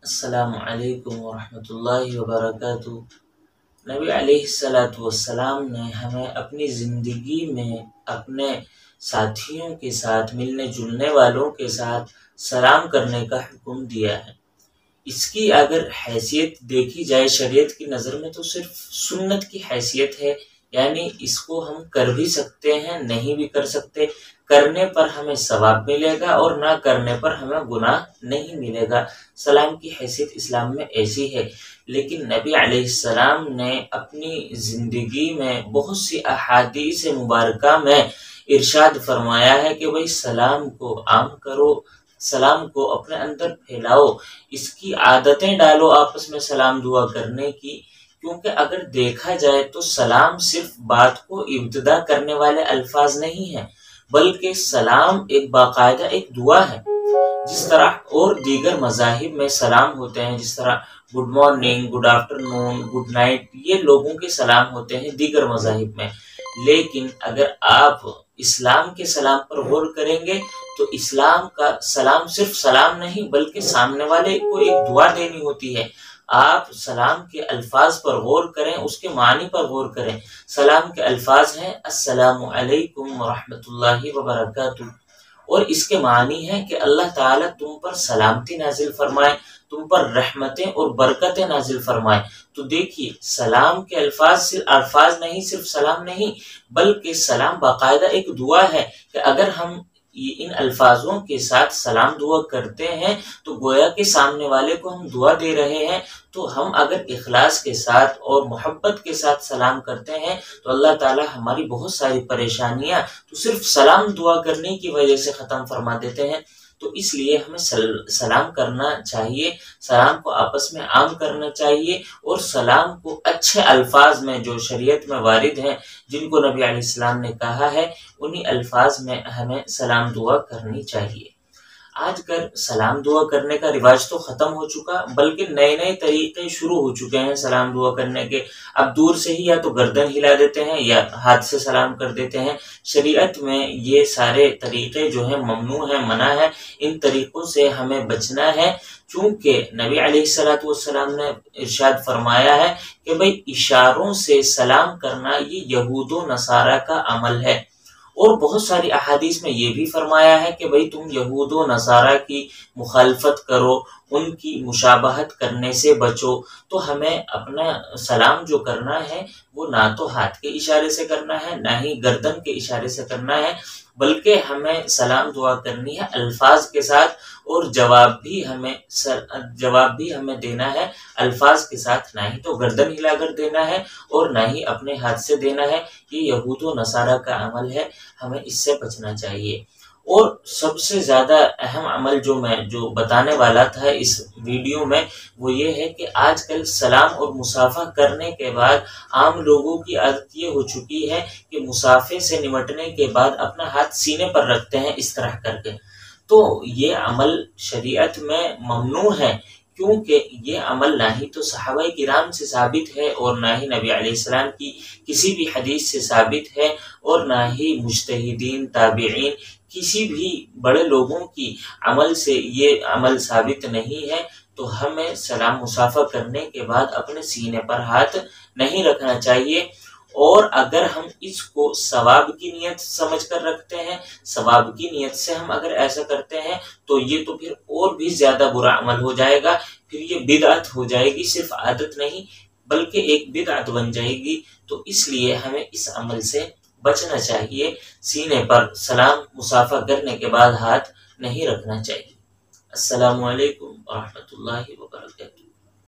अस्सलाम वालेकुम वरहमतुल्लाहि वबरकातुहू। नबी अलैहिस्सलाम ने हमें अपनी ज़िंदगी में अपने साथियों के साथ, मिलने जुलने वालों के साथ सलाम करने का हुक्म दिया है। इसकी अगर हैसियत देखी जाए शरीयत की नज़र में तो सिर्फ सुन्नत की हैसियत है, यानी इसको हम कर भी सकते हैं, नहीं भी कर सकते। करने पर हमें सवाब मिलेगा और ना करने पर हमें गुनाह नहीं मिलेगा। सलाम की हैसियत इस्लाम में ऐसी है। लेकिन नबी अलैहिस्सलाम ने अपनी ज़िंदगी में बहुत सी अहादीस मुबारका में इरशाद फरमाया है कि भाई सलाम को आम करो, सलाम को अपने अंदर फैलाओ, इसकी आदतें डालो आपस में सलाम दुआ करने की। क्योंकि अगर देखा जाए तो सलाम सिर्फ बात को इब्तिदा करने वाले अल्फाज नहीं है, बल्कि सलाम एक बाकायदा एक दुआ है। जिस तरह और दीगर मज़ाहिब में सलाम होते हैं, जिस तरह good morning, good afternoon, good night, ये लोगों के सलाम होते हैं दीगर मज़ाहिब में। लेकिन अगर आप इस्लाम के सलाम पर गौर करेंगे तो इस्लाम का सलाम सिर्फ सलाम नहीं बल्कि सामने वाले को एक दुआ देनी होती है। आप सलाम के अल्फाज पर गौर करें, उसके मानी पर गौर करें। सलाम के अल्फाज हैं अस्सलामु अलैकुम वरहमतुल्लाहि वबरकातुहू, और इसके मानी है कि अल्लाह ताला तुम पर सलामती नाजिल फरमाए, तुम पर रहमतें और बरकतें नाजिल फरमाए। तो देखिए सलाम के अल्फाज नहीं, सिर्फ सलाम नहीं बल्कि सलाम बाकायदा एक दुआ है कि अगर हम इन अल्फाजों के साथ सलाम दुआ करते हैं तो गोया के सामने वाले को हम दुआ दे रहे हैं। तो हम अगर इखलास के साथ और मोहब्बत के साथ सलाम करते हैं तो अल्लाह ताला हमारी बहुत सारी परेशानियां तो सिर्फ सलाम दुआ करने की वजह से ख़त्म फरमा देते हैं। तो इसलिए हमें सलाम करना चाहिए, सलाम को आपस में आम करना चाहिए, और सलाम को अच्छे अल्फाज में जो शरीयत में वारिद हैं, जिनको नबी अलैहिस्सलाम ने कहा है, उन्हीं अल्फाज में हमें सलाम दुआ करनी चाहिए। आजकल सलाम दुआ करने का रिवाज तो ख़त्म हो चुका, बल्कि नए नए तरीके शुरू हो चुके हैं सलाम दुआ करने के। अब दूर से ही या तो गर्दन हिला देते हैं या हाथ से सलाम कर देते हैं। शरीयत में ये सारे तरीके जो हैं ममनू है, मना है। इन तरीक़ों से हमें बचना है, चूँकि नबी अलैहिस्सलाम ने इरशाद फरमाया है कि भाई इशारों से सलाम करना ये यहूद व नसारा का अमल है। और बहुत सारी अहादीस में ये भी फरमाया है कि भाई तुम यहूद व नसारा की मुखालफत करो, उनकी मुशाबहत करने से बचो। तो हमें अपना सलाम जो करना है वो ना तो हाथ के इशारे से करना है, ना ही गर्दन के इशारे से करना है, बल्कि हमें सलाम दुआ करनी है अल्फाज के साथ, और जवाब भी हमें देना है अल्फाज के साथ, ना ही तो गर्दन हिलाकर देना है और ना ही अपने हाथ से देना है। ये यहूद व नसारा का अमल है, हमें इससे बचना चाहिए। और सबसे ज़्यादा अहम अमल जो बताने वाला था इस वीडियो में वो ये है कि आजकल सलाम और मुसाफा करने के बाद आम लोगों की आदत ये हो चुकी है कि मुसाफे से निमटने के बाद अपना हाथ सीने पर रखते हैं इस तरह करके। तो ये अमल शरीयत में ममनू है, क्योंकि ये अमल ना ही तो सहाबाए किराम से साबित है और ना ही नबी अलैहिस्सलाम की किसी भी हदीस से साबित है, और ना ही मुज्तहिदीन ताबिईन किसी भी बड़े लोगों की अमल से ये अमल साबित नहीं है। तो हमें सलाम मुसाफा करने के बाद अपने सीने पर हाथ नहीं रखना चाहिए। और अगर हम इसको सवाब की नियत समझ कर रखते हैं, सवाब की नियत से हम अगर ऐसा करते हैं तो ये तो फिर और भी ज़्यादा बुरा अमल हो जाएगा, फिर ये बिदअत हो जाएगी, सिर्फ आदत नहीं बल्कि एक बिदअत बन जाएगी। तो इसलिए हमें इस अमल से बचना चाहिए, सीने पर सलाम मुसाफा करने के बाद हाथ नहीं रखना चाहिए। अस्सलामु अलैकुम वरहमतुल्लाहि वबरकातुहू।